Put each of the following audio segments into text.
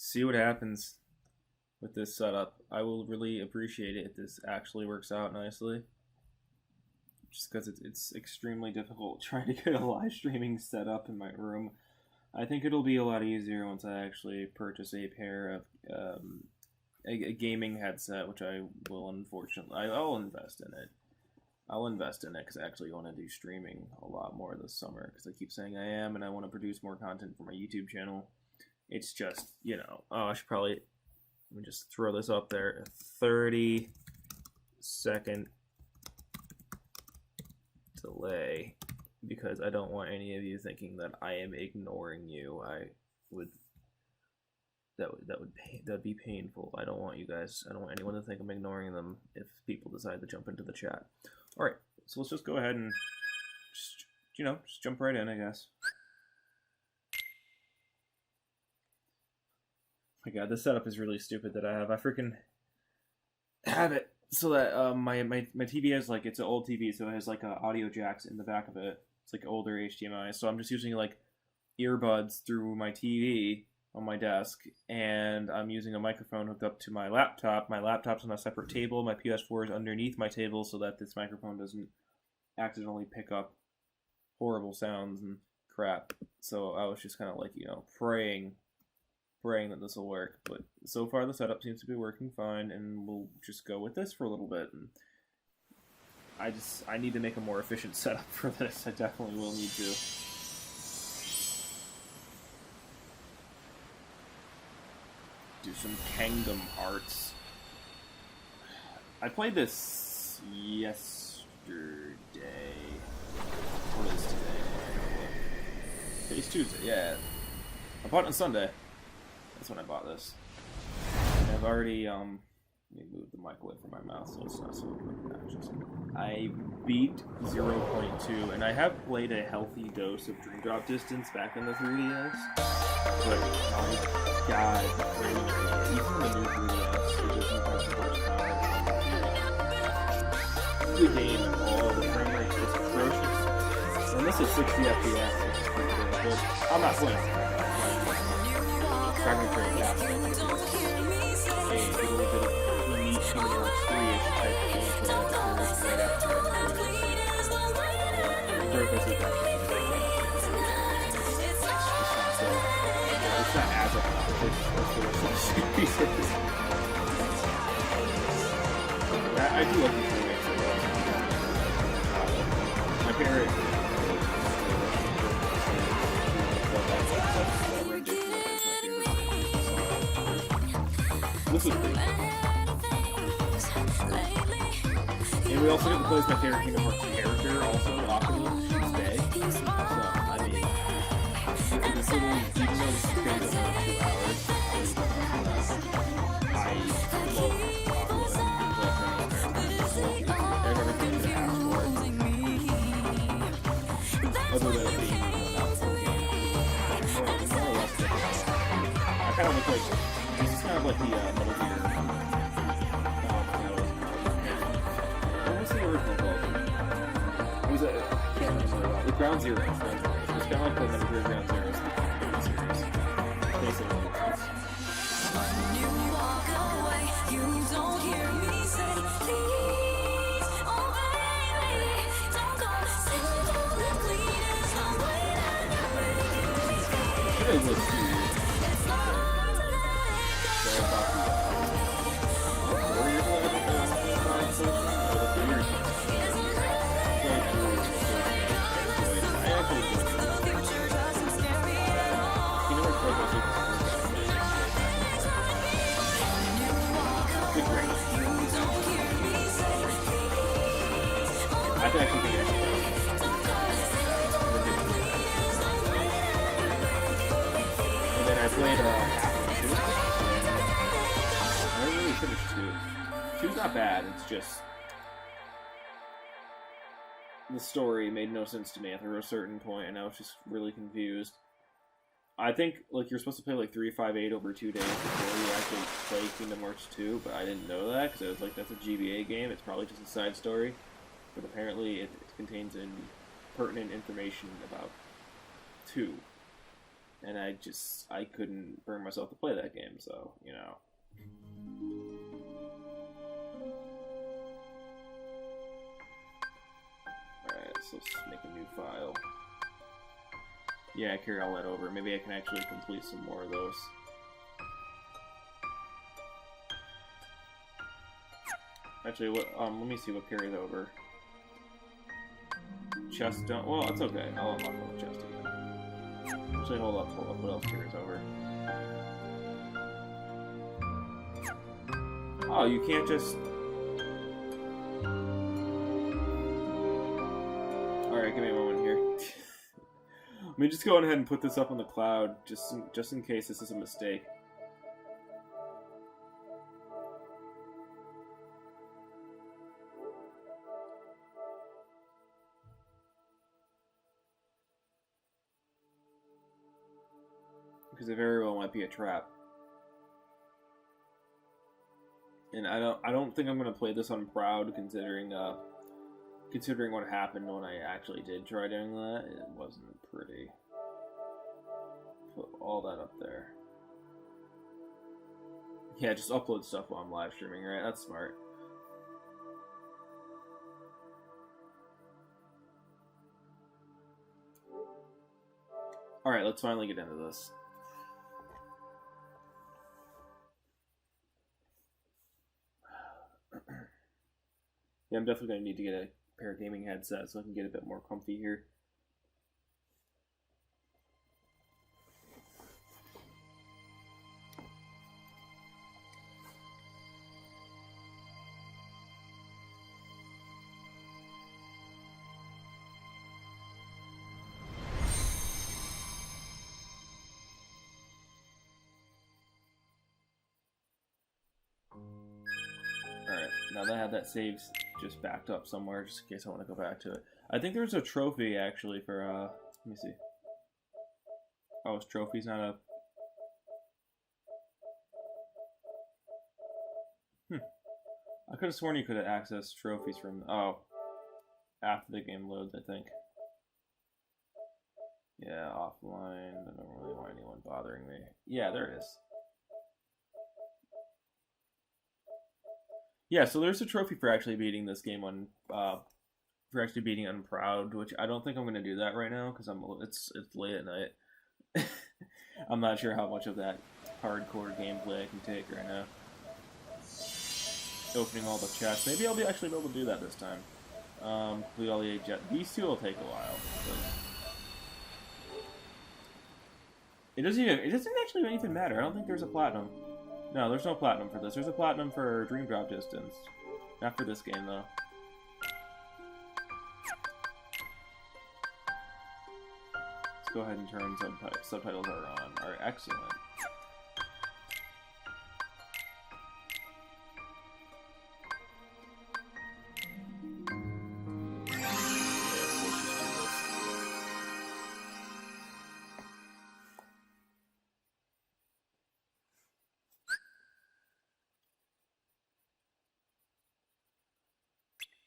see what happens with this setup. I will really appreciate it if this actually works out nicely. Just because it's extremely difficult trying to get a live streaming set up in my room. I think it'll be a lot easier once I actually purchase a pair of a gaming headset, which I will unfortunately I'll invest in it. I'll invest in it because I actually want to do streaming a lot more this summer because I keep saying I am, and I want to produce more content for my YouTube channel. It's just, I should probably, let me just throw this up there. 30-second delay because I don't want any of you thinking that I am ignoring you. That'd be painful. I don't want anyone to think I'm ignoring them if people decide to jump into the chat. All right, so let's just go ahead and just jump right in, I guess. My God, this setup is really stupid that I have. I freaking have it so that my TV has it's an old TV, so it has audio jacks in the back of it. It's older HDMI, so I'm just using earbuds through my TV on my desk, and I'm using a microphone hooked up to my laptop. My laptop's on a separate table. My PS4 is underneath my table so that this microphone doesn't accidentally pick up horrible sounds and crap. So I was just kind of praying that this will work. But so far the setup seems to be working fine, and we'll just go with this for a little bit. And I need to make a more efficient setup for this. I definitely will need to. Do some Kingdom Hearts. I played this yesterday. What is today? Today's Tuesday, yeah. I bought it on Sunday. That's when I bought this. And I've already, let me move the mic away from my mouth so it's not so obnoxious. I beat 0.2, and I have played a healthy dose of Dream Drop Distance back in the 3DS. But, my God, even the new 3DS, it doesn't have so much power. The game and all the frame rate is atrocious. And this is 60 FPS, which is pretty good, but I'm not playing it. Fragmentary, yeah. A little bit of niche Kingdom Hearts 3-ish type gameplay that appears right after it's not as obnoxious as the rest of the series. I do like these remakes a lot. My favorite. This was pretty cool. And we also get to play as my favorite Kingdom Hearts character, also, Akuma. She's Bay. So, I mean, this little, even though this is going to be 2 hours, I love everything that has for it. Other than it being not full game. More or less, I kind of look like, this is kind of like the Metal Gear. What was the original called? It was I can't remember. The Ground Zero. It's kind of like the Metal Gear Ground Zero series. Basically. When you walk away, you don't hear me say, please, oh baby, don't go, say the cleanest, I'm waiting. It was cute. It's not to let I think I can do it. And then I played half of 2. I didn't really finish 2. 2's not bad, it's just the story made no sense to me after a certain point, and I was just really confused. I think you're supposed to play 358 over 2 days before you actually play Kingdom Hearts 2, but I didn't know that because I was like, that's a GBA game. It's probably just a side story, but apparently it contains pertinent information about 2. and I couldn't bring myself to play that game, so, you know. Alright, so let's make a new file. Yeah, carry all that over. Maybe I can actually complete some more of those. Actually, what? Let me see what carries over. Chest don't. Well, it's okay. I'll unlock all the chest again. Actually, hold up. What else carries over? Oh, you can't just. All right, give me a moment here. Let me just go ahead and put this up on the cloud, just in case this is a mistake. Because it very well might be a trap. And I don't think I'm gonna play this on proud, considering what happened when I actually did try doing that. It wasn't pretty. Put all that up there. Yeah, just upload stuff while I'm live streaming, right? That's smart. Alright, let's finally get into this. Yeah, I'm definitely going to need to get a pair of gaming headsets so I can get a bit more comfy here. Alright, now that I have that saves just backed up somewhere, just in case I want to go back to it. I think there's a trophy, actually, for, let me see. Oh, his trophy's not up. I could have sworn you could have accessed trophies from, oh, after the game loads, I think. Yeah, offline, I don't really want anyone bothering me. Yeah, there it is. Yeah, so there's a trophy for actually beating this game on, for actually beating Unproud, which I don't think I'm gonna do that right now because it's late at night. I'm not sure how much of that hardcore gameplay I can take right now. Opening all the chests, maybe I'll actually be able to do that this time. Complete all the 8 jet. These two will take a while. It doesn't actually even matter. I don't think there's a platinum. No, there's no platinum for this. There's a platinum for Dream Drop Distance. Not for this game, though. Let's go ahead and turn subtitles are on. Alright, excellent.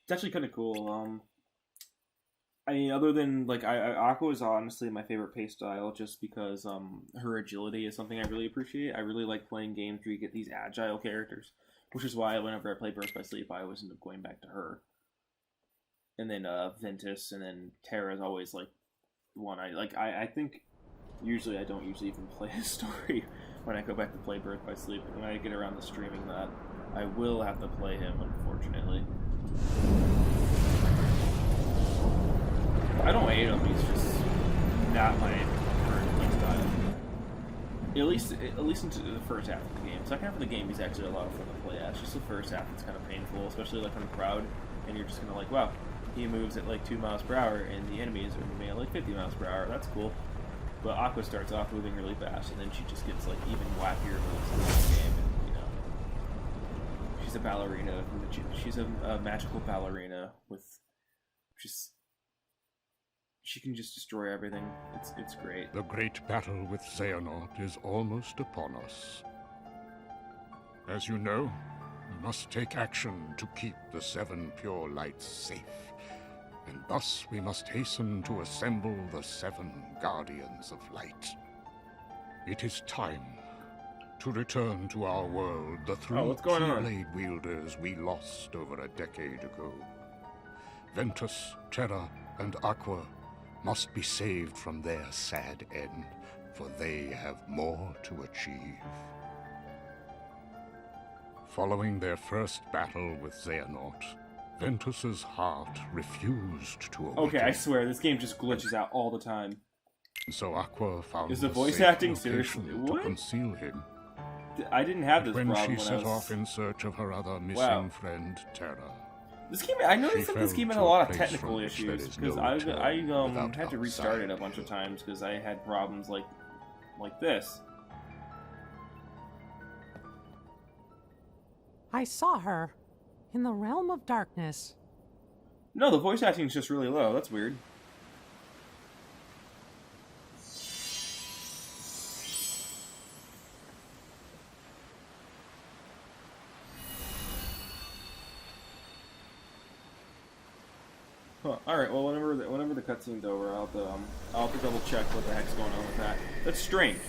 It's actually kind of cool. I mean, other than, like, Aqua is honestly my favorite pace style just because her agility is something I really appreciate. I really like playing games where you get these agile characters, which is why whenever I play Birth by Sleep, I always end up going back to her. And then Ventus, and then Terra is always, like, one I think usually I don't usually even play a story when I go back to play Birth by Sleep. When I get around to streaming that, I will have to play him, unfortunately. I don't hate him, he's just not my current playstyle. At least into the first half of the game. Second half of the game, he's actually a lot of fun to play as. Just the first half, it's kind of painful, especially like on Proud, and you're just kind of like, wow, he moves at like 2 miles per hour, and the enemies are moving at like 50 miles per hour. That's cool. But Aqua starts off moving really fast, and then she just gets like even wackier moves in this game. And, you know, she's a ballerina. She's a magical ballerina with just. She can just destroy everything. It's great. The great battle with Xehanort is almost upon us. As you know, we must take action to keep the 7 pure lights safe. And thus we must hasten to assemble the 7 Guardians of Light. It is time to return to our world the three what's going on? Keyblade wielders we lost over a decade ago. Ventus, Terra, and Aqua must be saved from their sad end, for they have more to achieve. Following their first battle with Xehanort, Ventus's heart refused to awaken. Okay, I swear, this game just glitches out all the time. So Aqua found Is the a voice safe acting location seriously? to What? conceal him. I didn't have this When problem she when I set was... off in search of her other missing Wow. friend, Terra. This game, I noticed She that this fell game had a to a lot of place technical from which there issues is because no I return without had to restart it a outside bunch of aid. times because I had problems like this. I saw her in the realm of darkness. No, the voice acting is just really low. That's weird. Huh. All right. Well, whenever the cutscene's over, I'll have to double check what the heck's going on with that. That's strange.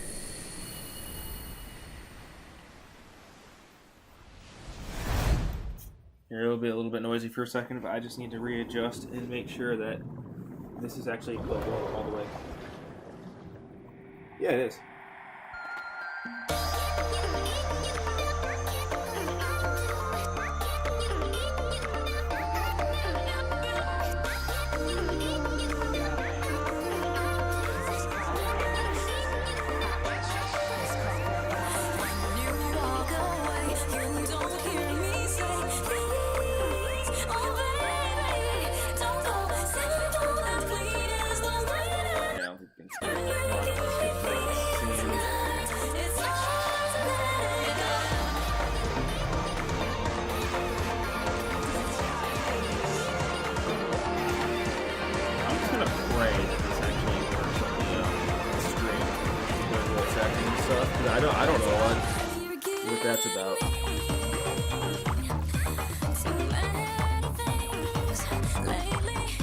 Here, it'll be a little bit noisy for a second, but I just need to readjust and make sure that this is actually playable all the way. Yeah, it is. I don't know what that's about.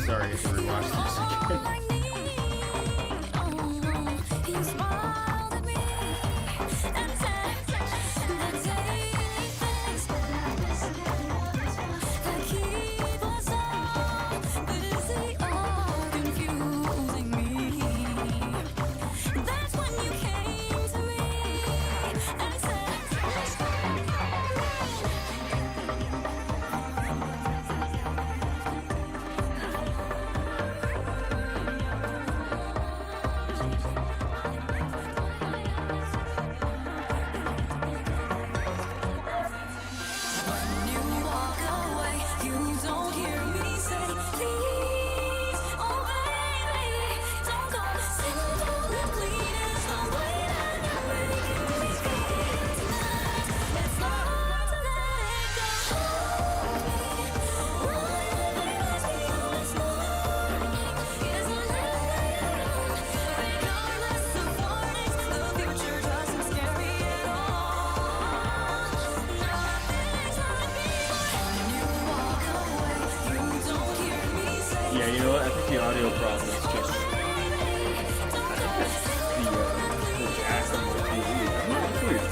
Sorry, I have to rewatch this again. Yeah, you know what? I think the audio problem is just... I think that's the jack on my TV. That's weird.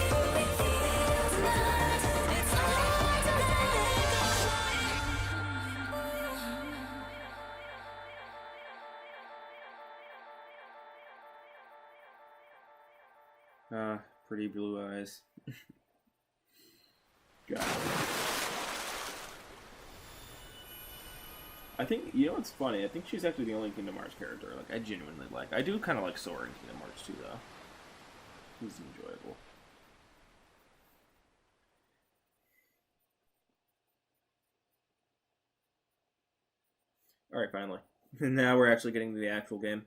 Pretty blue eyes. God. I think, you know what's funny? I think she's actually the only Kingdom Hearts character like I genuinely like. I do kind of like Sora in Kingdom Hearts too, though. He's enjoyable. Alright, finally. And now we're actually getting to the actual game.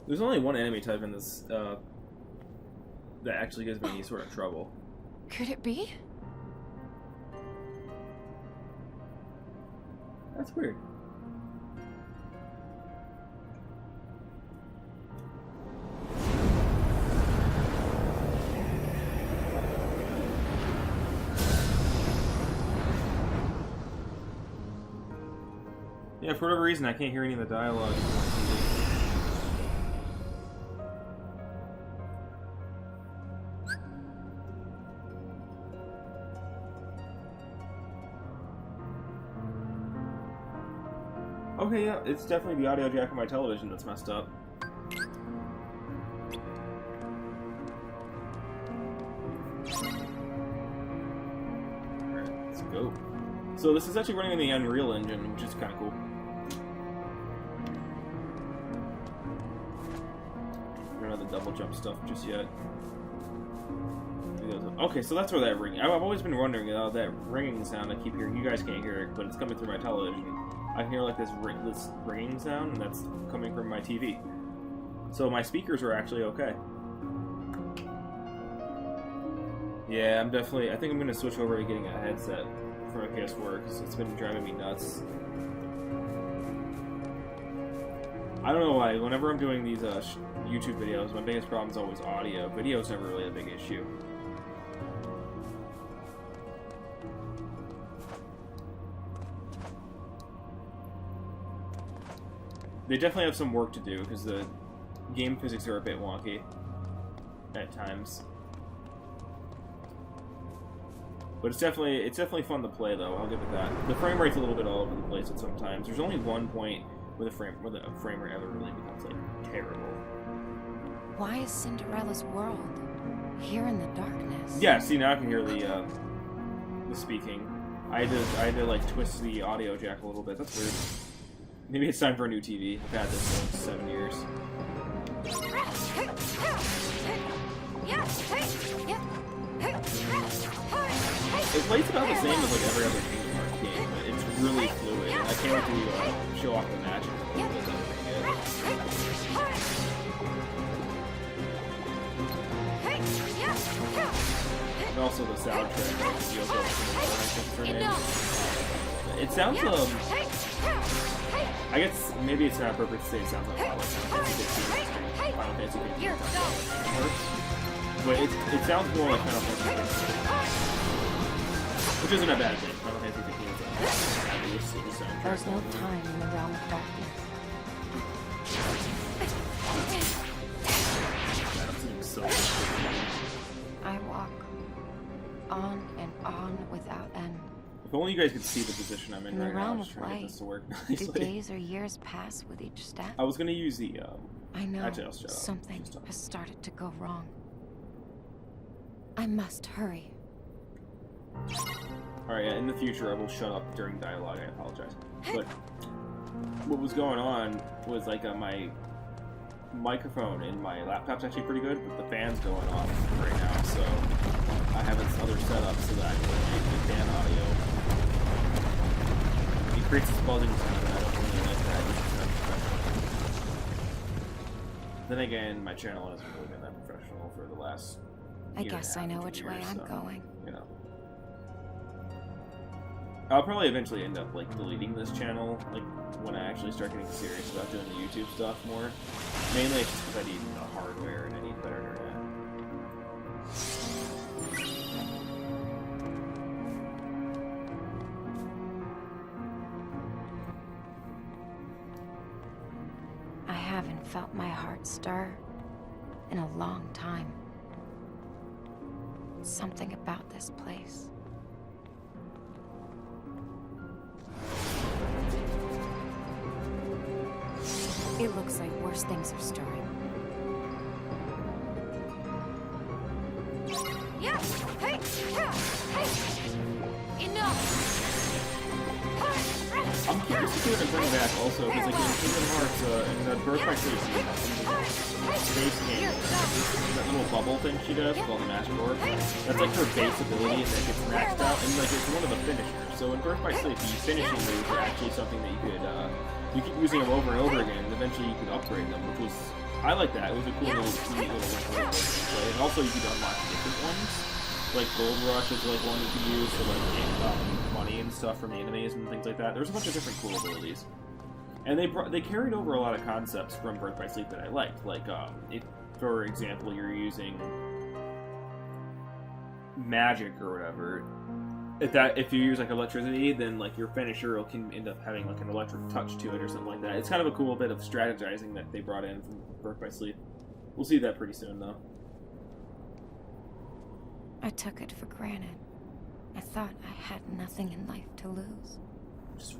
There's only one enemy type in this, that actually gives me any sort of trouble. Could it be? That's weird. Yeah, for whatever reason, I can't hear any of the dialogue on my TV. Okay, yeah, it's definitely the audio jack on my television that's messed up. Alright, let's go. So this is actually running in the Unreal Engine, which is kind of cool. I don't know the double jump stuff just yet. Okay, so that's where that ringing. I've always been wondering, that ringing sound I keep hearing. You guys can't hear it, but it's coming through my television. I can hear like this ringing sound, and that's coming from my TV. So my speakers are actually okay. Yeah, I think I'm going to switch over to getting a headset for my PS4, because it's been driving me nuts. I don't know why, whenever I'm doing these YouTube videos, my biggest problem is always audio. Video's never really a big issue. They definitely have some work to do, because the game physics are a bit wonky at times. But it's definitely fun to play, though. I'll give it that. The frame rate's a little bit all over the place at sometimes. There's only one point where the frame rate ever really becomes like terrible. Why is Cinderella's world here in the darkness? Yeah, see, now I can hear the speaking. I had to like twist the audio jack a little bit. That's weird. Maybe it's time for a new TV. I've had this for 7 years. It plays about the same as like every other Kingdom Hearts game, but it's really fluid. I can't wait to show off the magic a little bit. And also the soundtrack. It sounds I guess maybe it's not appropriate to say it sounds like Final Fantasy 15. Final Fantasy 15. But it sounds more like Final Fantasy 15. Which isn't a bad thing. Final Fantasy 15 is a fabulous soundtrack. There's no time in the realm of darkness. That seems so I walk on and on without end. If only you guys could see the position I'm in In the right now. I'm realm just of trying to get light, this to work do nicely. days or years pass with each step? I was gonna use the I know actually, I'll shut up. something Just stop. has started to go wrong. I must hurry. Alright, yeah, in the future I will shut up during dialogue, I apologize. But what was going on was like my microphone in my laptop's actually pretty good, but the fan's going off right now, so I have this other setup so that I can make the fan audio. It creates this buzzing sound, and I don't really like that. Then again, my channel hasn't really been that professional for the last I year and a guess half I know to which 2 way years, I'm so, going. You know. I'll probably eventually end up like deleting this channel, like when I actually start getting serious about doing the YouTube stuff more. Mainly it's just because I need the hardware and I need better internet. I haven't felt my heart stir in a long time. Something about this place. It looks like worse things are stirring. I'm curious to see what they bring back also, because like in Kingdom Hearts, in the Birth by Sleep base game, that little bubble thing she does called the Magic Orb, that's like her base ability and that gets maxed out, and like it's one of the finishers. So in Birth by Sleep, the finishing moves are actually something that you keep using them over and over again, and eventually you could upgrade them, which was, I like that. It was a cool little, neat little way to play. And also you could unlock different ones. Like Gold Rush is like one you can use for like money and stuff from the enemies and things like that. There's a bunch of different cool abilities, and they carried over a lot of concepts from Birth by Sleep that I liked. Like if, for example, you're using magic or whatever, if you use like electricity, then like your finisher can end up having like an electric touch to it or something like that. It's kind of a cool bit of strategizing that they brought in from Birth by Sleep. We'll see that pretty soon, though. I took it for granted. I thought I had nothing in life to lose. Just...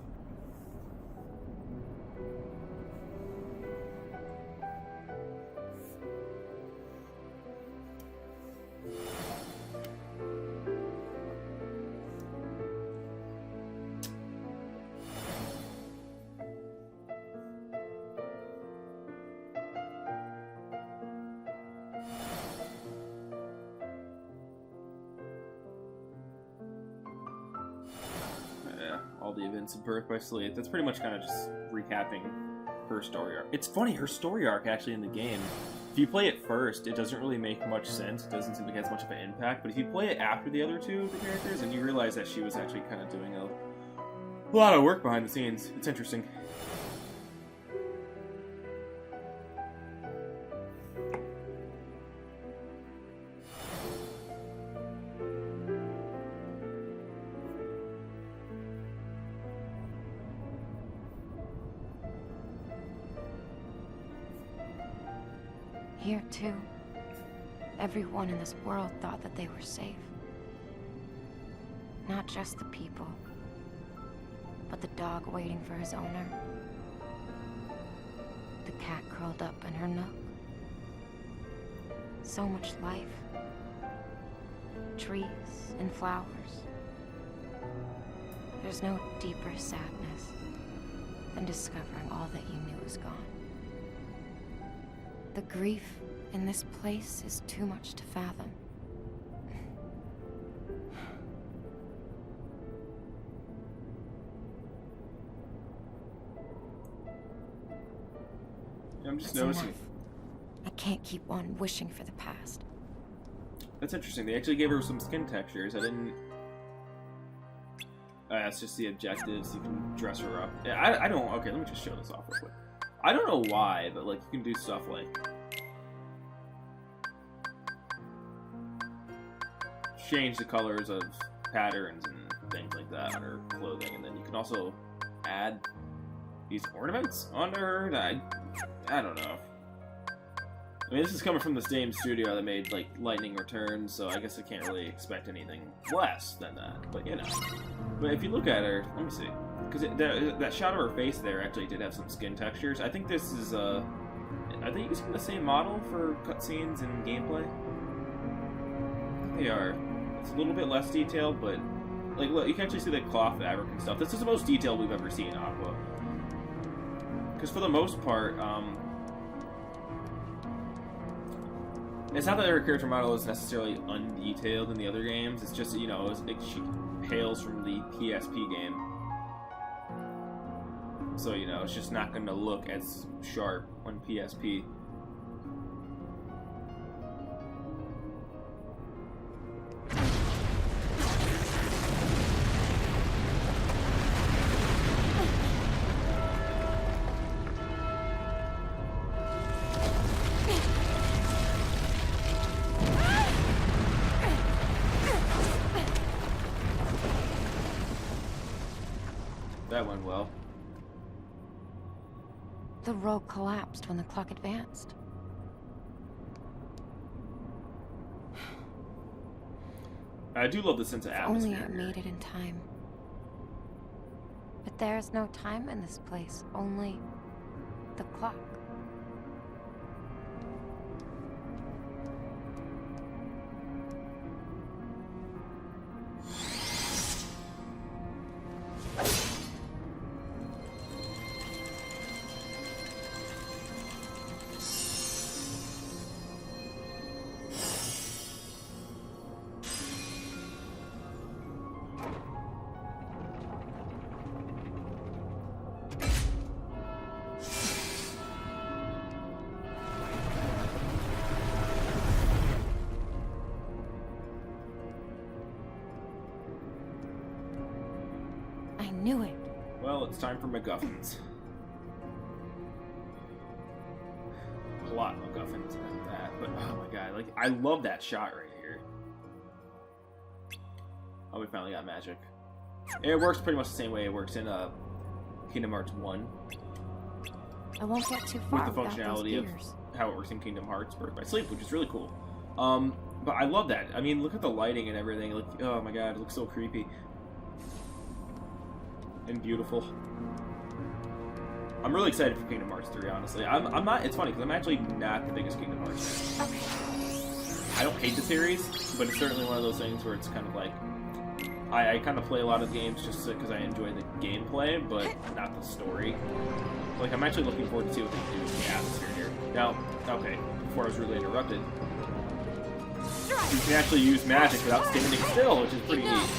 all the events of Birth by Sleep. That's pretty much kind of just recapping her story arc. It's funny, her story arc actually in the game, if you play it first, it doesn't really make much sense. It doesn't seem like it has much of an impact, but if you play it after the other two of the characters, and you realize that she was actually kind of doing a lot of work behind the scenes, it's interesting. Here, too, everyone in this world thought that they were safe. Not just the people, but the dog waiting for his owner. The cat curled up in her nook. So much life. Trees and flowers. There's no deeper sadness than discovering all that you knew was gone. The grief in this place is too much to fathom. I'm just That's noticing. enough. I can't keep on wishing for the past. That's interesting. They actually gave her some skin textures. I didn't. That's just the objectives. You can dress her up. I don't. Okay, let me just show this off real quick. I don't know why, but like you can do stuff like change the colors of patterns and things like that on her clothing, and then you can also add these ornaments onto her. I don't know. I mean, this is coming from the same studio that made like Lightning Returns, so I guess I can't really expect anything less than that. But you know, but if you look at her, let me see. Because that shot of her face there actually did have some skin textures. I think this is, are they using the same model for cutscenes and gameplay? I think they are. It's a little bit less detailed, but, like, look, you can actually see the cloth fabric and stuff. This is the most detailed we've ever seen in Aqua. Because for the most part, it's not that her character model is necessarily undetailed in the other games. It's just, you know, she hails from the PSP game. So, you know, it's just not going to look as sharp on PSP. That went well. The road collapsed when the clock advanced. I do love the sense of Only atmosphere. I made it in time. But there's no time in this place, only the clock. I knew it. Well, it's time for MacGuffins. Plot MacGuffins and that, but oh my god, like I love that shot right here. Oh, we finally got magic. It works pretty much the same way it works in Kingdom Hearts 1. I won't get too far With the without those functionality of gears. how it works in Kingdom Hearts Birth by Sleep, which is really cool. But I love that. I mean, look at the lighting and everything. Like, oh my god, it looks so creepy. And beautiful. I'm really excited for Kingdom Hearts 3, honestly. I'm not, it's funny, because I'm actually not the biggest Kingdom Hearts fan. I don't hate the series, but it's certainly one of those things where it's kind of like, I kind of play a lot of games just because I enjoy the gameplay, but not the story. Like, I'm actually looking forward to see what they do with the atmosphere here. Now, okay, before I was really interrupted, you can actually use magic without standing still, which is pretty neat.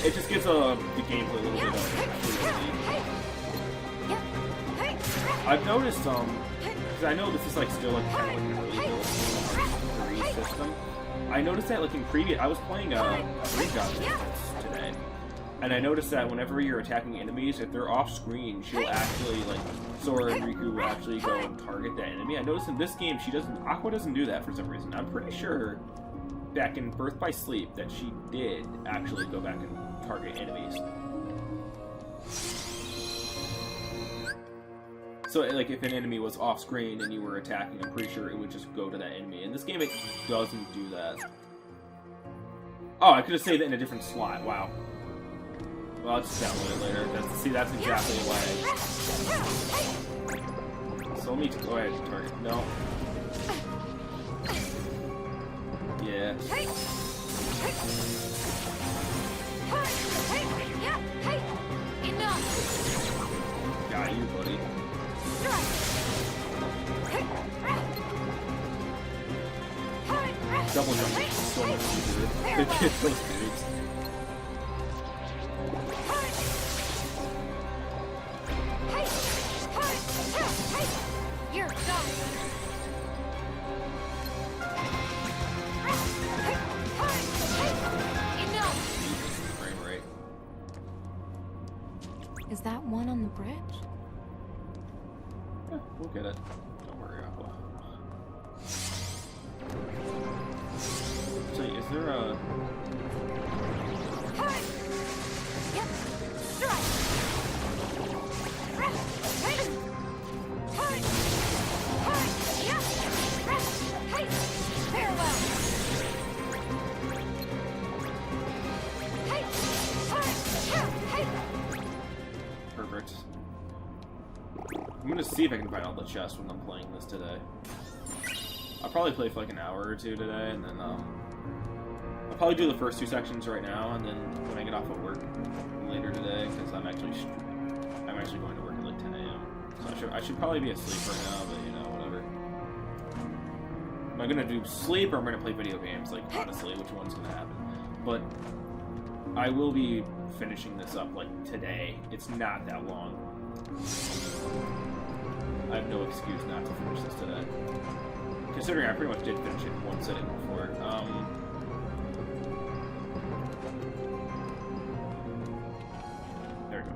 It just gives the gameplay a little bit of fluidity. I've noticed, because I know this is like still like kind of like an early build system. I noticed that like in previous, I was playing today, and I noticed that whenever you're attacking enemies, if they're off screen, she'll actually like Sora and Riku will actually go and target that enemy. I noticed in this game Aqua doesn't do that for some reason. I'm pretty sure back in Birth by Sleep that she did actually go back and target enemies. So, like, if an enemy was off-screen and you were attacking, I'm pretty sure it would just go to that enemy. In this game, it doesn't do that. Oh, I could have saved it in a different slot. Wow. Well, I'll just download it later. That's exactly why. So let me go ahead and target. No. Yeah. Got you, buddy. Double jump is so much easier. Good kick those dudes. You're done. Enough. Frame rate. Is that one on the bridge? Yeah, we'll get it. Don't worry, Aqua. So, is there a... Yep. Strike. Farewell. Perfect. I'm gonna see if I can find all the chests when I'm playing this today. I'll probably play for like an hour or two today, and then I'll probably do the first 2 sections right now, and then when I get off of work later today, because I'm actually going to work at like 10 a.m. So I should probably be asleep right now, but you know, whatever. Am I gonna do sleep or am I gonna play video games? Like, honestly, which one's gonna happen? But I will be finishing this up like today. It's not that long. I have no excuse not to finish this today. Considering I pretty much did finish it in one sitting before. There we go.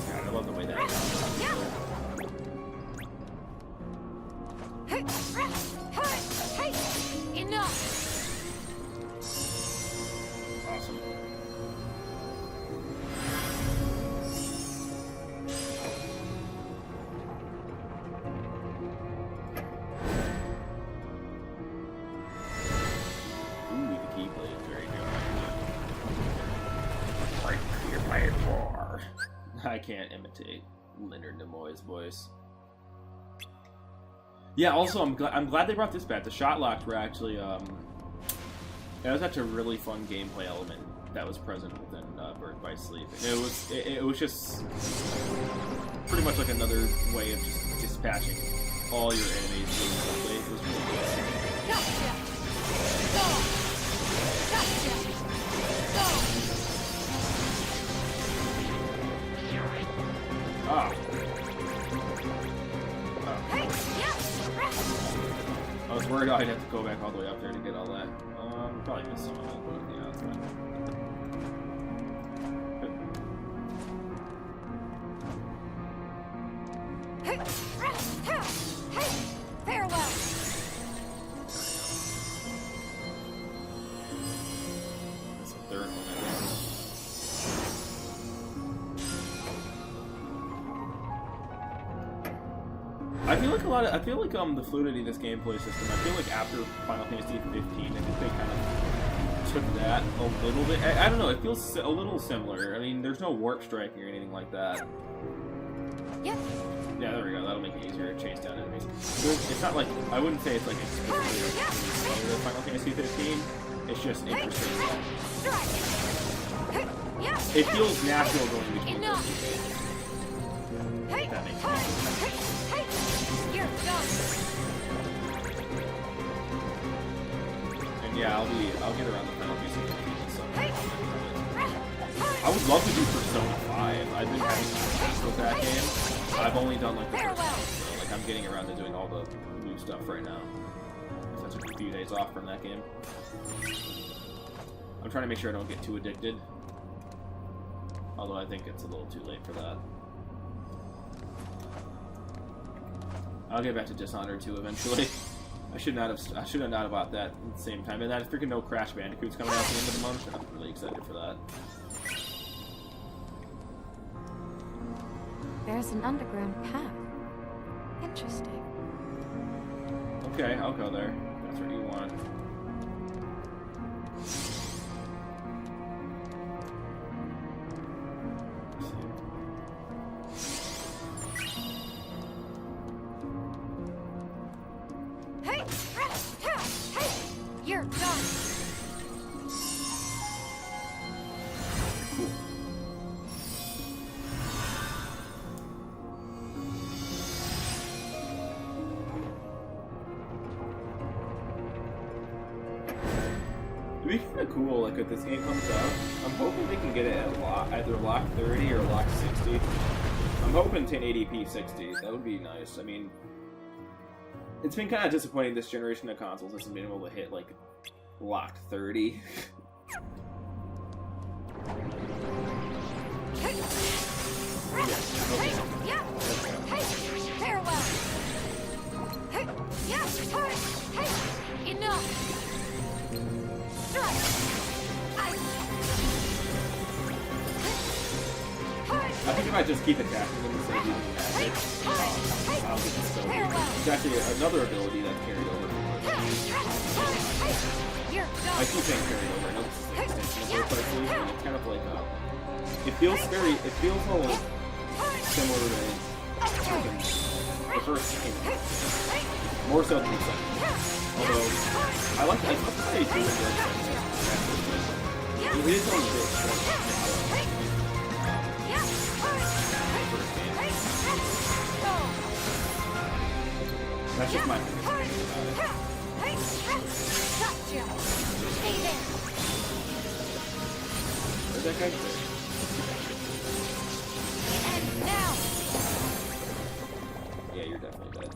God, I love the way that sounds. Enough. Awesome. Ooh, the keyblade, very good. Right here, my war. I can't imitate Leonard Nimoy's voice. Yeah, also, I'm glad they brought this back. The shot locks were actually, that was actually a really fun gameplay element that was present within Birth by Sleep. It was just pretty much like another way of just dispatching all your enemies really quickly. It was really good. Gotcha. Go. Gotcha. Go. Ah. Hey. Yeah. I was worried I'd have to go back all the way up there to get all that. Probably missed some of it, but yeah, that's fine. Farewell. That's the third one, I guess. I feel like the fluidity of this gameplay system, I feel like after Final Fantasy 15, I think they kind of took that a little bit. I don't know, it feels a little similar. I mean, there's no warp striking or anything like that. Yep. Yeah, there we go. That'll make it easier to chase down enemies. It's not like, I wouldn't say it's like explicitly the Final Fantasy 15. It's just interesting. It feels natural going between those two games. If that makes sense. You're done. And yeah, I'll get around the Final Fantasy 15 and stuff. I would love to do Persona 5. I've been having success with that game. I've only done like the first one, so like I'm getting around to doing all the new stuff right now. So I took a few days off from that game. I'm trying to make sure I don't get too addicted. Although I think it's a little too late for that. I'll get back to Dishonored 2 eventually. I should not have bought that at the same time. And that freaking no Crash Bandicoots coming out at the end of the month. I'm really excited for that. There's an underground path. Interesting. Okay, I'll go there. That's what you want. You're done. Cool. It'd be kind of cool, like, if this game comes out. I'm hoping they can get it at either lock 30 or lock 60. I'm hoping 1080p 60. That would be nice. I mean, it's been kind of disappointing this generation of consoles hasn't been able to hit, like, locked 30. I think if I just keep attacking them instead of using magic, I'll get this so weird. It's actually another ability that's carried over from the I keep saying carried over. I know this is an extension of World Fight Blues, but it's kind of like it feels a little similar to the first game. More so than the second. Although I'd love to say too it is only this. That's just my opinion about it. Where'd that guy go? And now. Yeah, you're definitely dead.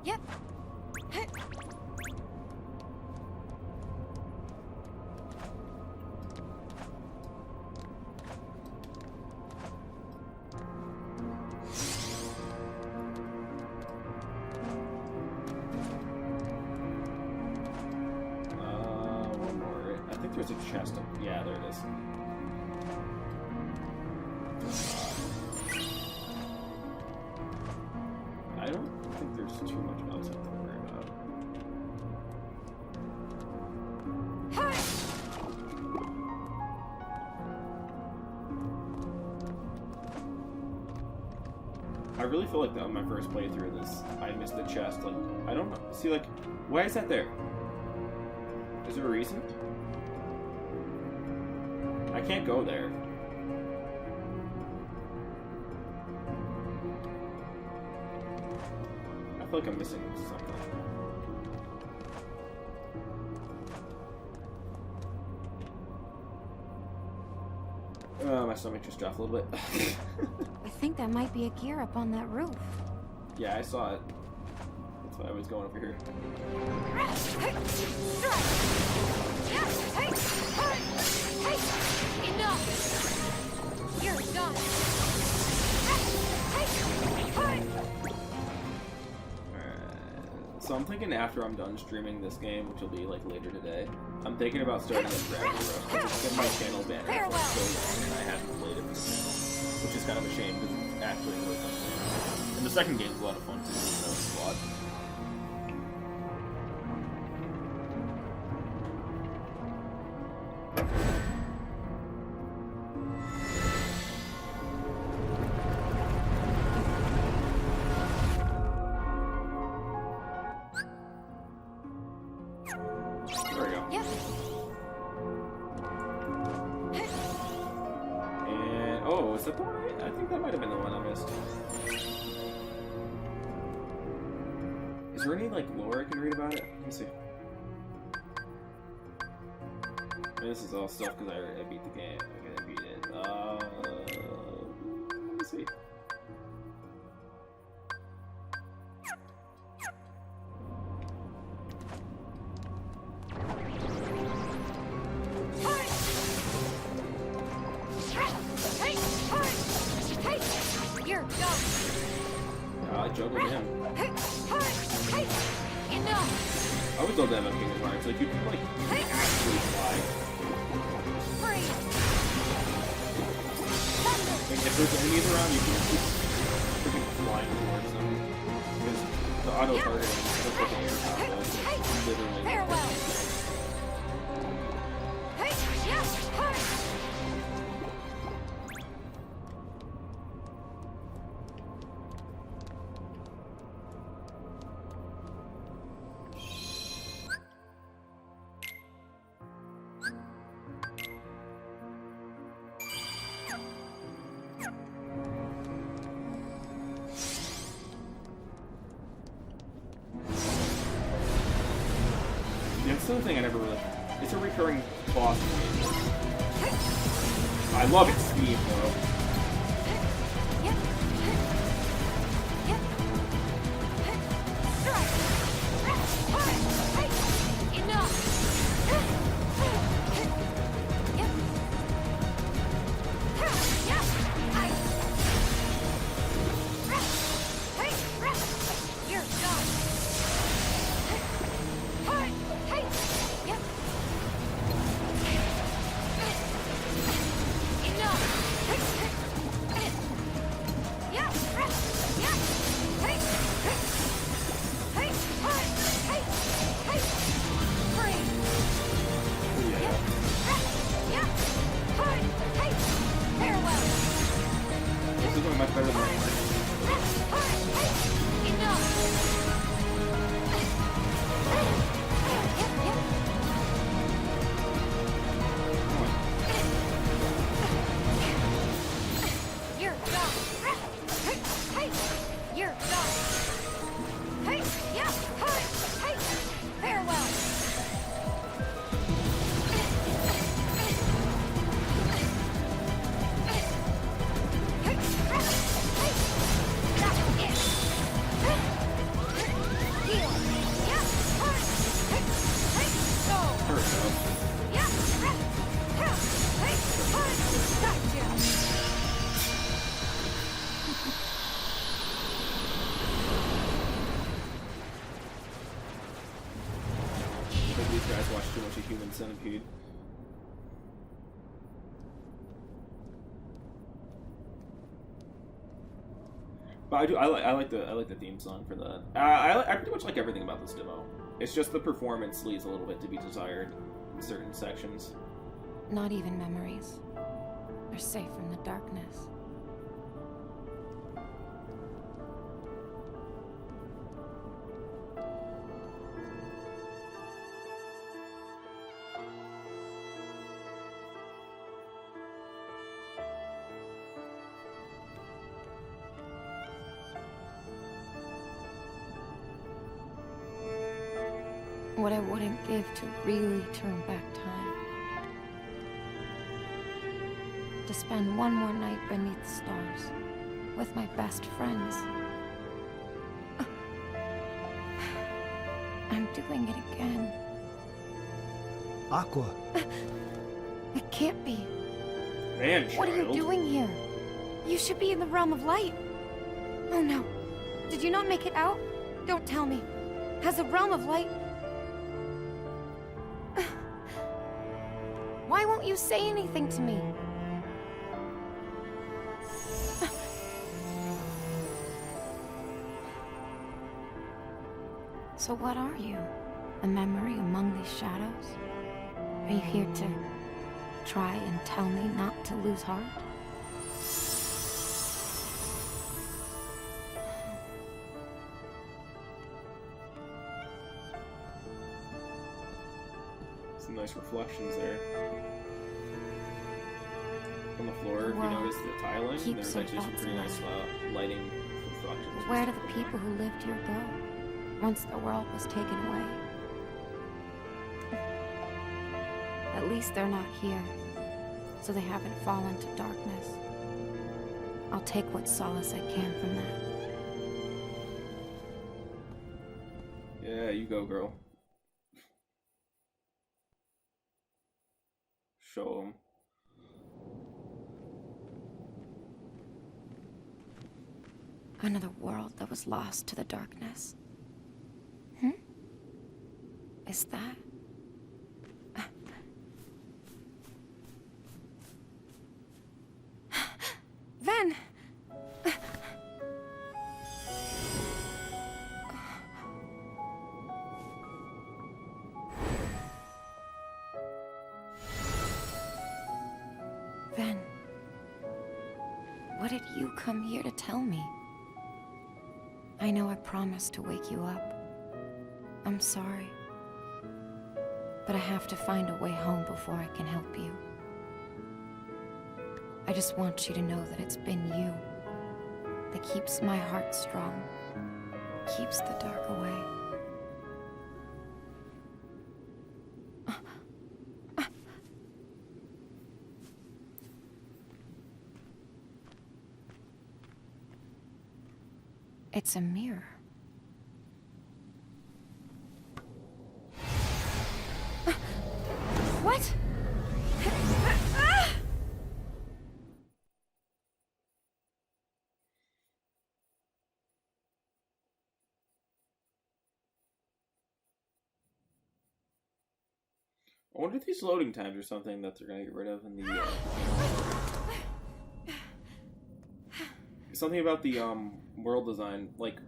Yep. One more. I think there's a chest up. Yeah, there it is. I don't think there's too much else I have to worry about. I really feel like that on my first playthrough of this, I missed the chest. Like, I don't know. See, like, why is that there? Is there a reason? I can't go there. I feel like I'm missing something. My stomach just dropped a little bit. I think that might be a gear up on that roof. Yeah, I saw it. That's why I was going over here. Enough! You're done! thinking after I'm done streaming this game, which will be like later today, I'm thinking about starting a Gravity Rush because it's been my channel banner for like so long and I haven't played it for the channel, which is kind of a shame because it's actually a really fun game. And the second game's a lot of fun too, even though it's a lot. I think that might have been the one I missed. Is there any, like, lore I can read about it? Let me see. I mean, this is all stuff because I beat the game. I beat it. Let me see. I juggled him. I always love that about Kingdom Hearts. Like, you can, like, actually fly. Like, if there's enemies around, you can just keep freaking flying towards them. Because the auto-targeting is just like an air combo. It's literally... Farewell. It's the thing I never really... It's a recurring boss game. I love its speed, though. Much better than these guys watch too much of Human Centipede. But I like the theme song for that. I pretty much like everything about this demo. It's just the performance leaves a little bit to be desired in certain sections. Not even memories. They're safe from the darkness. What I wouldn't give to really turn back time. To spend one more night beneath the stars with my best friends. I'm doing it again. Aqua. It can't be. Man, What are you doing here? You should be in the realm of light. Oh no. Did you not make it out? Don't tell me. Has the realm of light... Why won't you say anything to me? So what are you? A memory among these shadows? Are you here to try and tell me not to lose heart? Some nice reflections there. On the floor, if you notice the tiling, there's actually some pretty nice lighting reflections. Where do the people who lived here go once the world was taken away? At least they're not here, so they haven't fallen to darkness. I'll take what solace I can from that. Yeah, you go, girl. Show them. Another world that was lost to the darkness. Is that... Ven! Ven, what did you come here to tell me? I know I promised to wake you up. I'm sorry. But I have to find a way home before I can help you. I just want you to know that it's been you that keeps my heart strong, keeps the dark away. It's a mirror. What? I wonder if these loading times are something that they're gonna get rid of in the something about the world design, like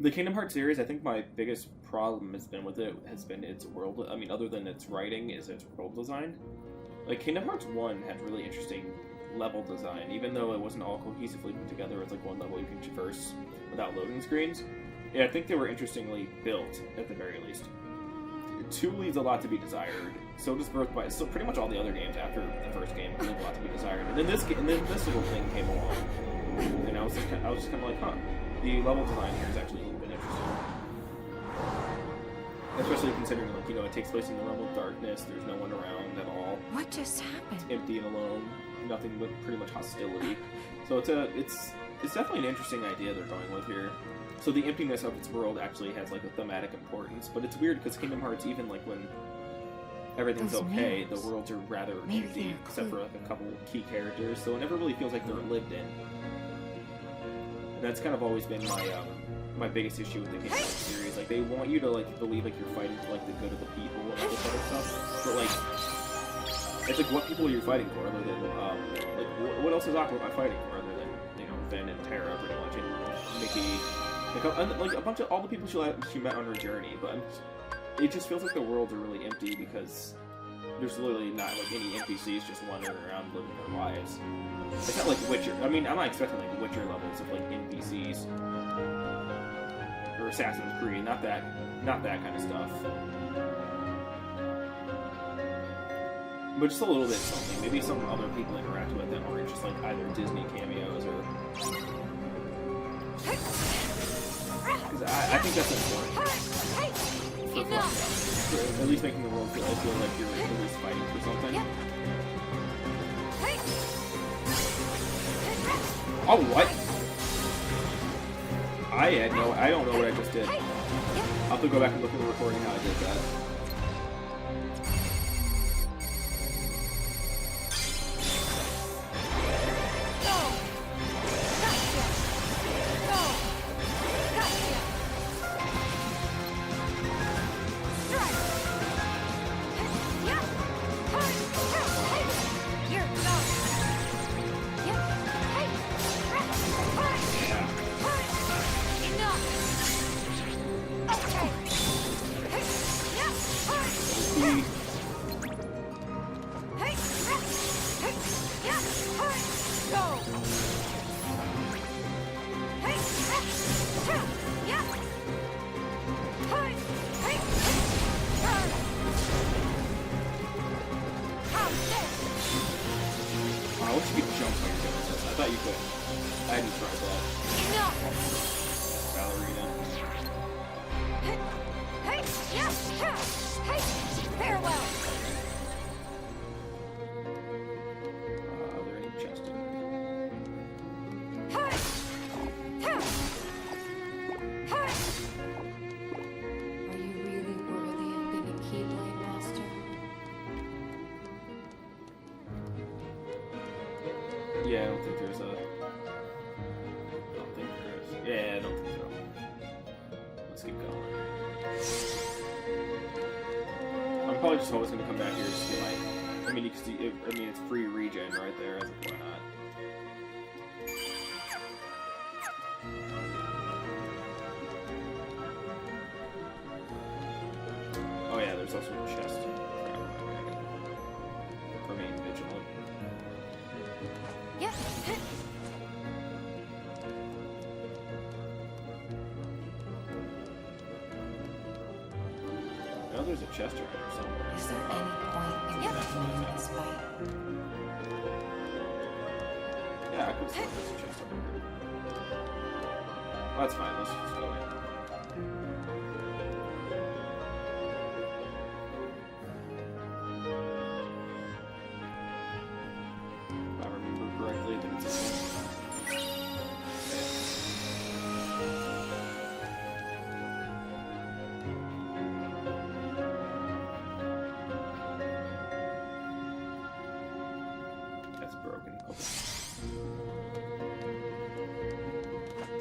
the Kingdom Hearts series. I think my biggest problem has been with it has been its world. I mean, other than its writing, is its world design. Like Kingdom Hearts 1 had really interesting level design, even though it wasn't all cohesively put together. It's like one level you can traverse without loading screens. Yeah, I think they were interestingly built at the very least. 2 leaves a lot to be desired. So does Birth by. So pretty much all the other games after the first game leave a lot to be desired. And then this little thing came along, and I was just kind of like, huh, the level design here is actually a little bit interesting. Especially considering, like, you know, it takes place in the realm of darkness. There's no one around at all. What just happened? It's empty and alone. Nothing but pretty much hostility. So it's definitely an interesting idea they're going with here. So the emptiness of its world actually has like a thematic importance, but it's weird because Kingdom Hearts, even like when everything's Those okay, mirrors. the worlds are rather Maybe empty, they're a except for clue. like a couple key characters. So it never really feels like they're lived in. And that's kind of always been my biggest issue with the Kingdom Hearts series. Like they want you to like believe like you're fighting for like the good of the people and all this other stuff, but like it's like what people are you fighting for other than like what else is Aqua fighting for other than, you know, Ven and Terra pretty much, and Mickey. Like a bunch of all the people she met on her journey, but it just feels like the worlds are really empty because there's literally not like any NPCs just wandering around living their lives. It's not like Witcher. I mean, I'm not expecting like Witcher levels of like NPCs or Assassin's Creed. Not that kind of stuff. But just a little bit something. Maybe some other people interact with them, or just like either Disney cameos or. I think that's important. For at least making the world feel like you're at least fighting for something. Oh, what? I don't know what I just did. I'll have to go back and look at the recording how I did that. thought you could. I hadn't tried that. Enough! Ballerina. Hey! Hey! Yeah! Yeah! Hey! Farewell! Are there any chests in here? Hey! Ha! Hey! Are you really worthy of being a Keyblade Master? Yeah, I don't think there's a... Yeah, I don't think so. Let's keep going. I'm probably just always going to come back here to see my... I mean, it's free regen right there. Why not? Oh yeah, there's also a chest. Remain vigilant. Yeah! Oh, there's a chest around here somewhere. Is there any point in continuing this fight? Yeah, I could see there's a chest over here. Well, that's fine, let's just go in. If I remember correctly, then it's that's broken. Okay.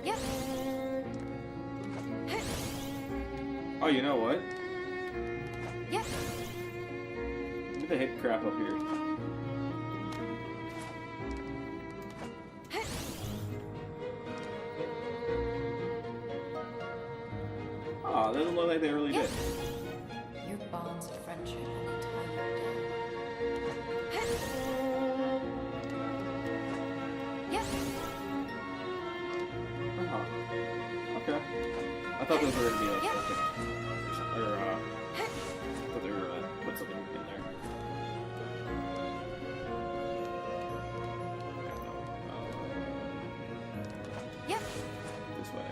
Yeah! Oh, you know what? Yeah! Look at the hit crap up here. Aw, that doesn't look like they really did. Your bonds of friendship only tie you down. Yeah! Okay. I thought those were gonna be like, Yeah. I thought they were gonna put something in there. Yeah! This way.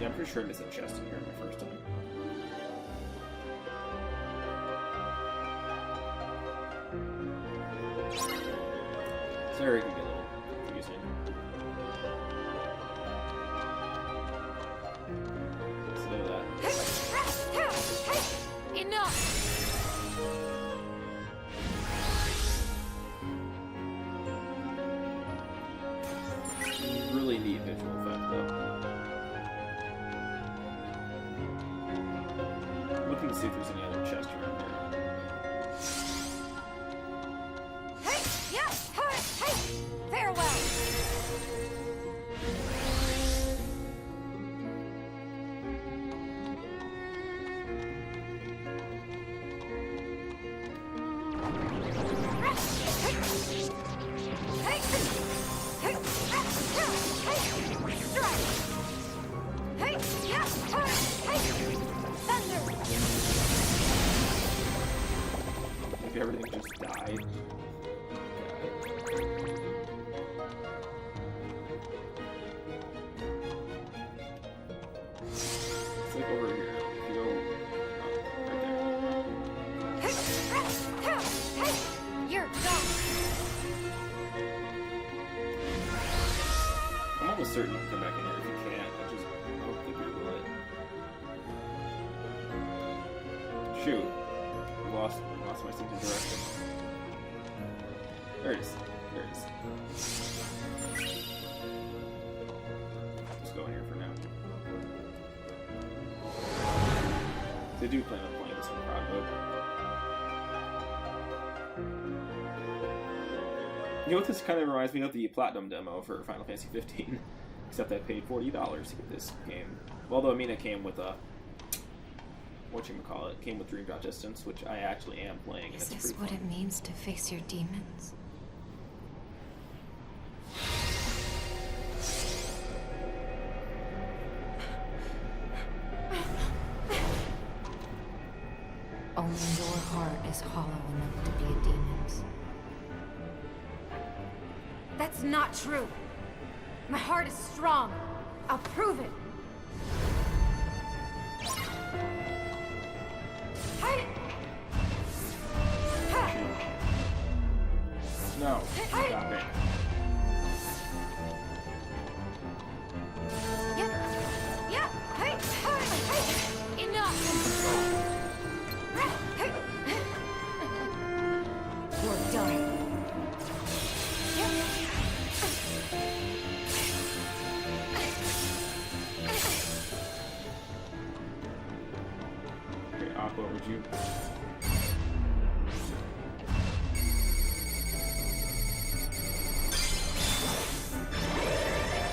Yeah, I'm pretty sure I missed a chest in here my first time. Sorry, it can be a little confusing. So that. Enough! Really neat visual effect, though. I'm looking to see if there's any other chests around here. Hey! Yeah! Hey! Hey! Farewell! Hey! Hey! Hey! Strike! Hey! Yeah! Hey! Thunder! If everything just died. It's like over here. If you go right there. Hey! You're gone! I'm almost certain you can come back in here. If you can't, I don't think you will. Shoot. I lost my sense of direction. There it is. There it is. Just go in here for now. They do plan on playing this in crowd mode. You know what this kind of reminds me of? The Platinum demo for Final Fantasy 15. Except I paid $40 to get this game. Although, I mean, it came with a... whatchamacallit, came with Dream Drop Distance, which I actually am playing, and Is it's this pretty what fun. it means to face your demons? Only your heart is hollow enough to be a demon's. That's not true. My heart is strong. I'll prove it. Hey! No, stop it. Yeah. Hey! Enough! You're done. Okay, Aqua, would you?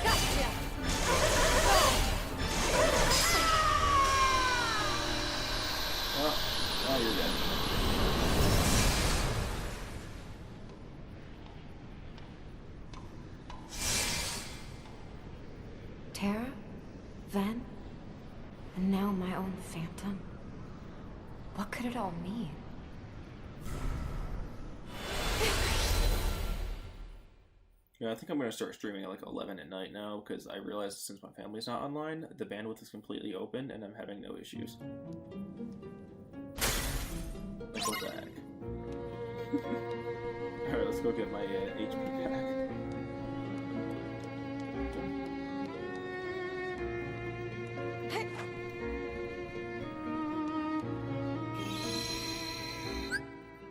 Gotcha! Oh, you're dead. Terra, Ven, and now my own phantom. What could it all mean? Yeah, I think I'm gonna start streaming at like 11 at night now because I realized since my family's not online, the bandwidth is completely open and I'm having no issues. Like, what the heck? Alright, let's go get my HP back.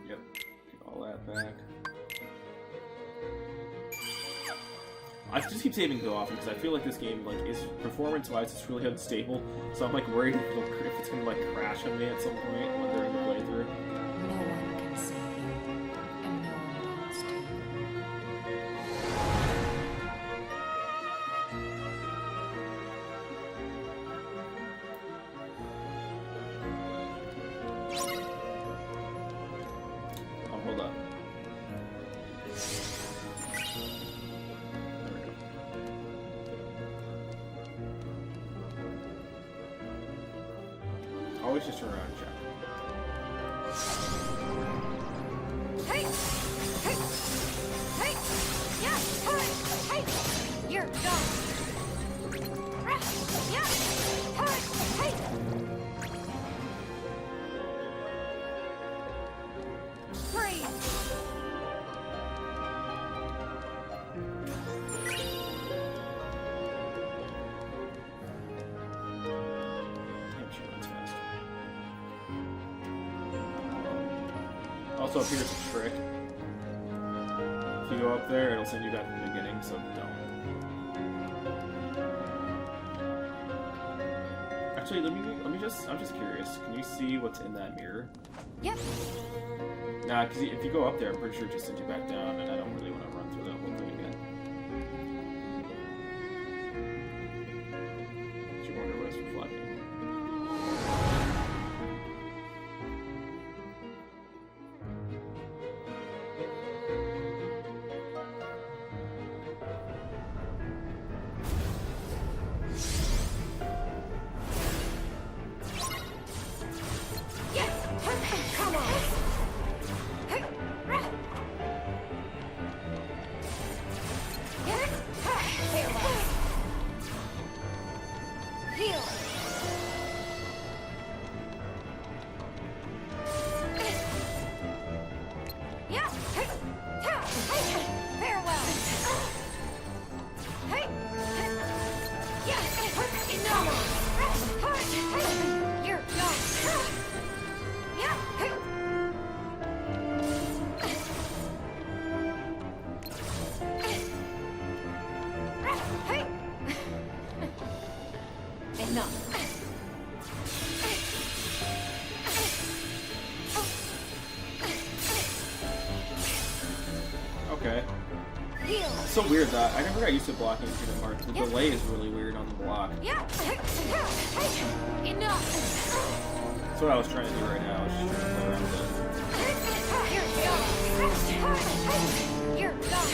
Yep, get all that back. I just keep saving so often because I feel like this game, like, is performance-wise, it's really unstable. So I'm like worried if it's gonna like crash on me at some point when they're in the playthrough. No one can save you, and no one wants to. Oh, hold up. Always just turn around and check. Hey! Yeah! Hey! You're done! Yeah! Hey! Freeze! Yeah, sure, that's fast. Also, up here it's a trick. If you go up there, it'll send you back to the beginning, so don't. Actually, let me just, I'm just curious. Can you see what's in that mirror? Yep. Nah, because if you go up there, I'm pretty sure it just sends you back down, and I don't really want to run through that whole thing again. Did you wonder what it's reflecting? Come on! Hey! Heal! Yeah! Farewell! Hey! Yeah! Enough! You're done! Yeah! Hey! Enough! Okay. Heal! It's so weird that I never got used to blocking in Kingdom Hearts. The delay is really weird on the block. Yeah! Enough! That's what I was trying to do right now. I was just trying to play around with it. You're done!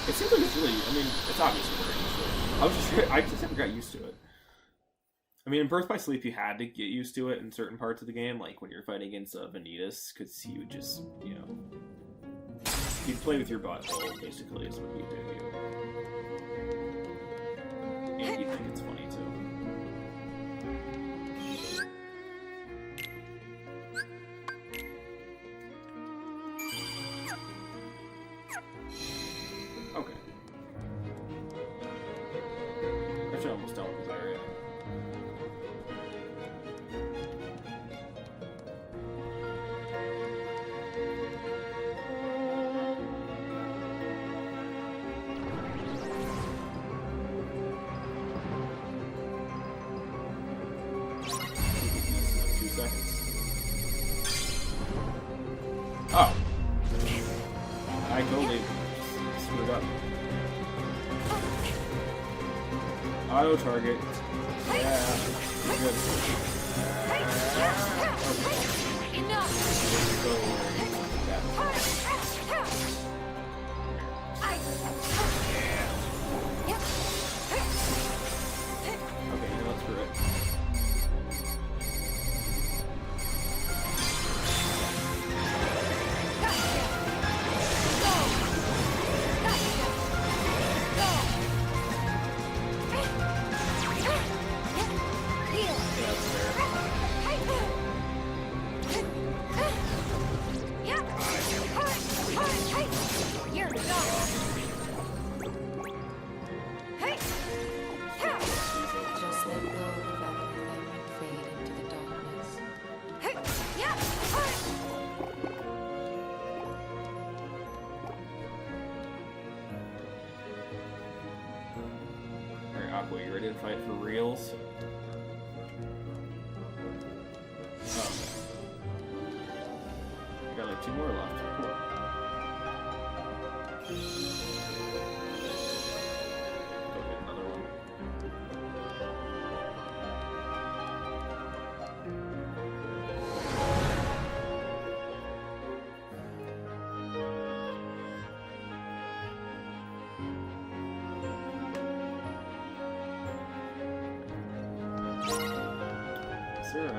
It seems like it's really, I mean, it's obviously very useful. I just never got used to it. I mean, in Birth by Sleep, you had to get used to it in certain parts of the game, like when you're fighting against Vanitas, because he would just, you know, he'd play with your butthole, basically, is what he'd do to you. And you'd think it's funny, too. Okay. Actually, almost done with this area. Oh. I totally screwed up. Auto target. Yeah. Good. Okay, now let's screw it. Just let go of everything and fade into the darkness. Alright, Aqua, you ready to fight for reals? Oh. I got like 2 more left. Cool. Go get another one. Is there a...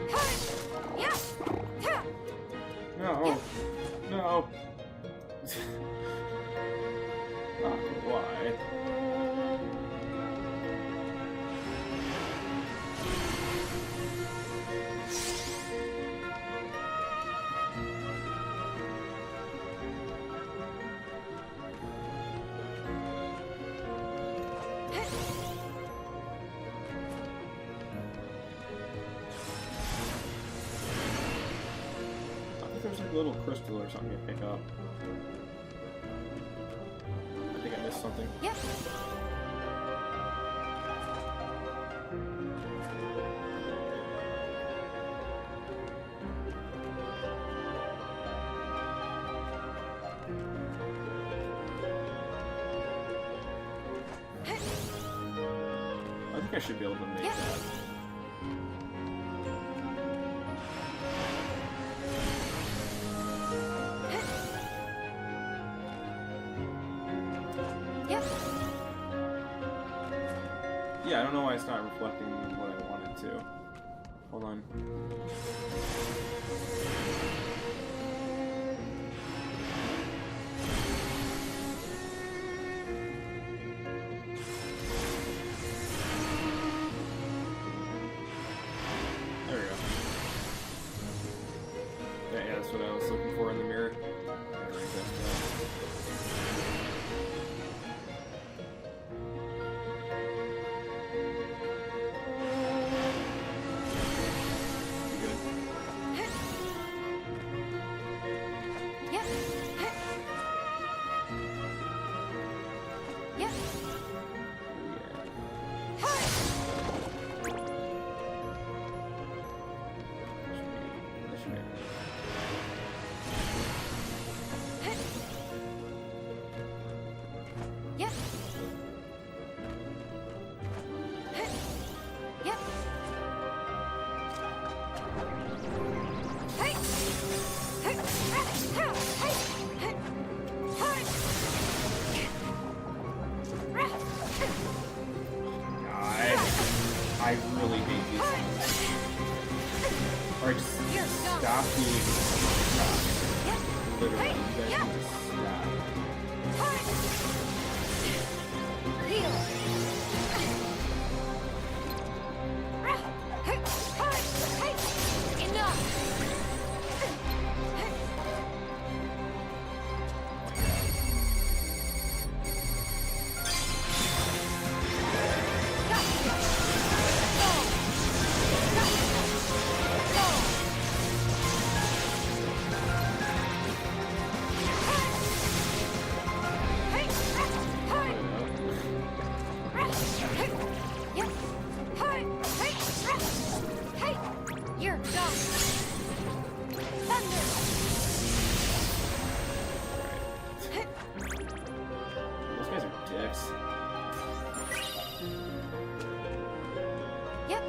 Oh, yeah. No. No. No. Why? I think there's like a little crystal or something to pick up. I think I missed something. Yep. I think I should be able to make Yeah. that. Yep. Yeah, I don't know why it's not reflecting what I wanted to. Hold on. There we go. Yeah, that's what I was looking for in the mirror. Gotta readjust that. Yep. Yep. Yeah. I really hate these things. Or just stop being stuck. Literally, you guys need to stop. You're done. Thunder. Those guys are dicks. Yep.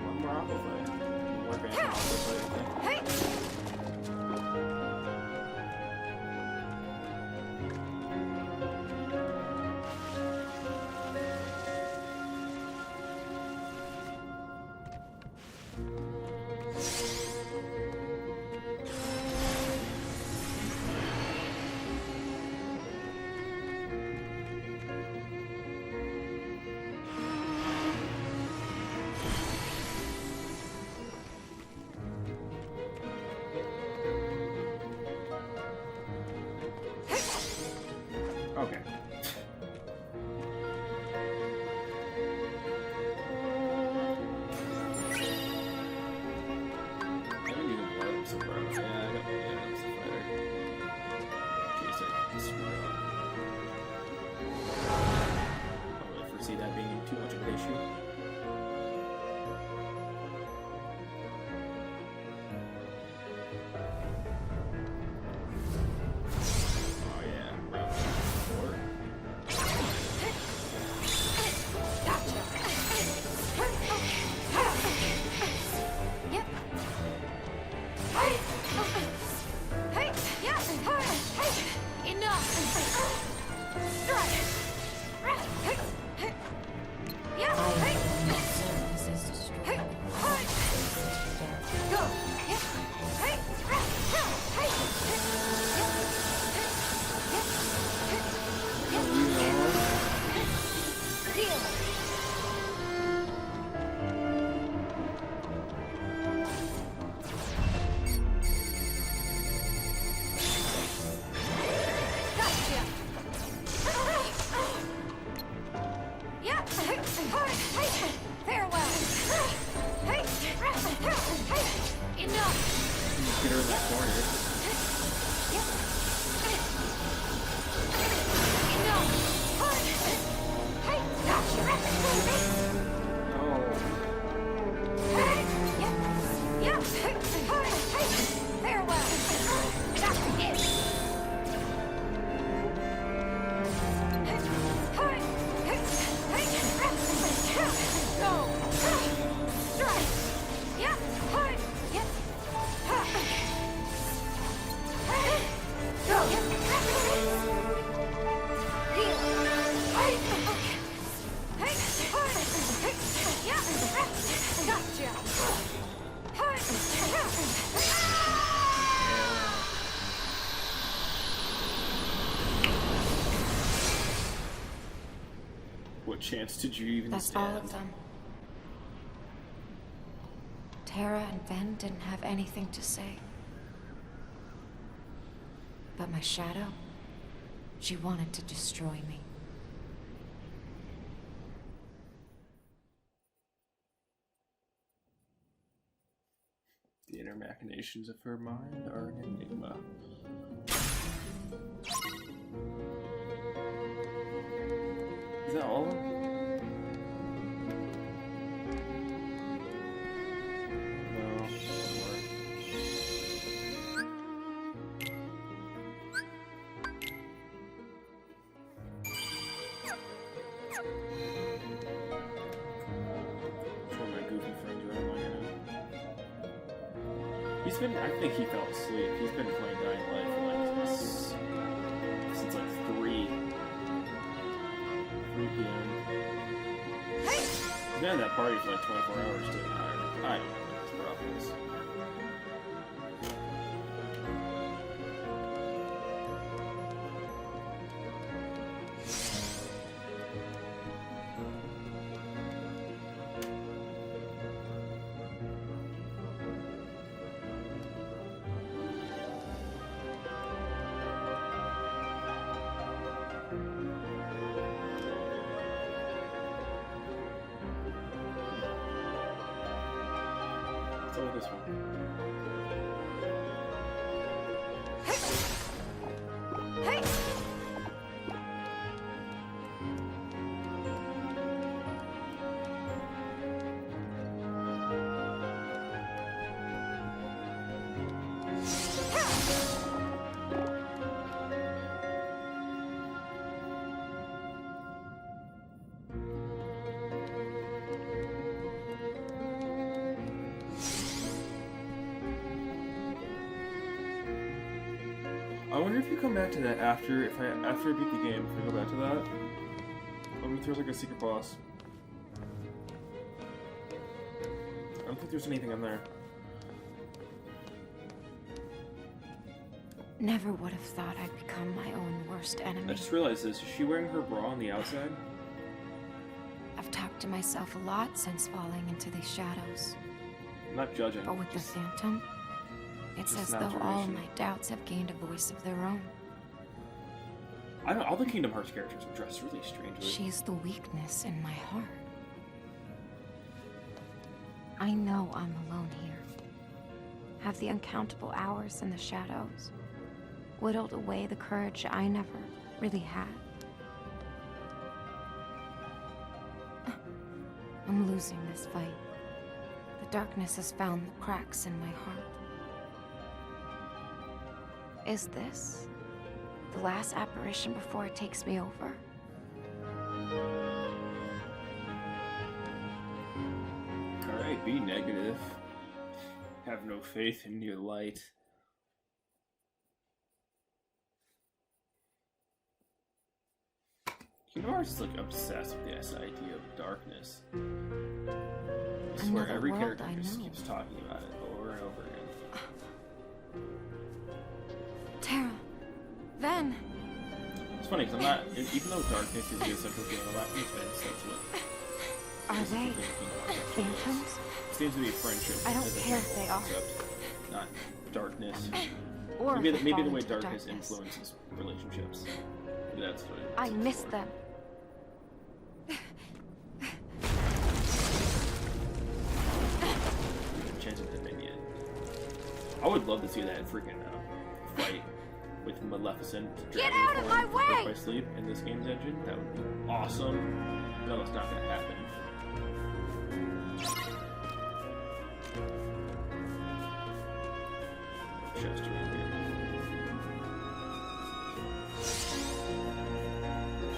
One more Aqua fight. More advanced Aqua fight, I think. Okay. I don't even know I'm so proud. Yeah, I don't. Yeah, I'm so fighter. Jeez, I swear. I don't really foresee that being too much of an issue. Oh yeah, round 4. Yep. Enough. Farewell. Enough. Get her in that corner. What chance did you even That's stand? all of them. Tara and Ben didn't have anything to say. But my shadow, she wanted to destroy me. The inner machinations of her mind are an enigma. Is that all of them? No, one more. Which one of my goofy friends are am I gonna... He's been, I think he fell asleep. He's been playing Dying Light for like, since like 3. He's been in that party for like 24 hours too. I don't know what his problem is. What's up with this one? Hey! I wonder if you come back to that after after I beat the game. If I go back to that, I wonder if there's like a secret boss. I don't think there's anything in there. Never would have thought I'd become my own worst I enemy. just realized this. Is she wearing her bra on the outside? I've talked to myself a lot since falling into these shadows. I'm not judging. But with the just- Phantom, it's just as an though all observation. my doubts have gained a voice of their own. I don't. All the Kingdom Hearts characters are dressed really strangely. She's the weakness in my heart. I know I'm alone here. Have the uncountable hours in the shadows whittled away the courage I never really had. I'm losing this fight. The darkness has found the cracks in my heart. Is this the last apparition before it takes me over? Alright, be negative. Have no faith in your light. Kingdom Hearts is like obsessed with this idea of darkness. I swear Another every world character I just know. keeps talking about it over and over again. Tara, Ven, It's funny because I'm not, even though darkness is the essential thing, I'm not convinced that's what are is the they thing Kingdom Hearts actually is. phantoms? It seems to be friendship. I don't as a care if general they are. concept, not darkness. Or Maybe, if they maybe fall the way into darkness darkness. influences relationships. Maybe that's what it I seems miss for. them. Chance of Dominion. I would love to see that freaking fight with Maleficent. Get dragon out of my form, way! Birth by Sleep in this game's engine. That would be awesome. No, it's not gonna happen. Chester right there.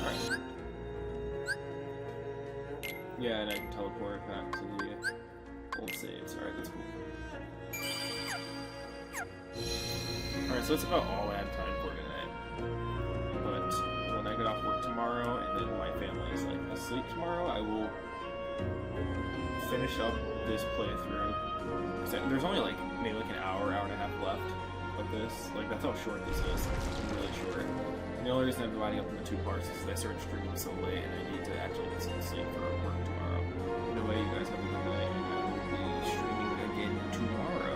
Alright. Yeah, and I can teleport back to the old saves. Alright, that's cool. Alright, so that's about all I have time for tonight. But when I get off work tomorrow and then my family is like asleep tomorrow, I will finish up this playthrough. 'Cause there's only like maybe like an hour and a half left of this. Like that's how short this is. It's really short. And the only reason I'm dividing up into two parts is because I started streaming so late and I need to actually get some sleep for work tomorrow. Anyway, you guys have a good night and I will be streaming again tomorrow.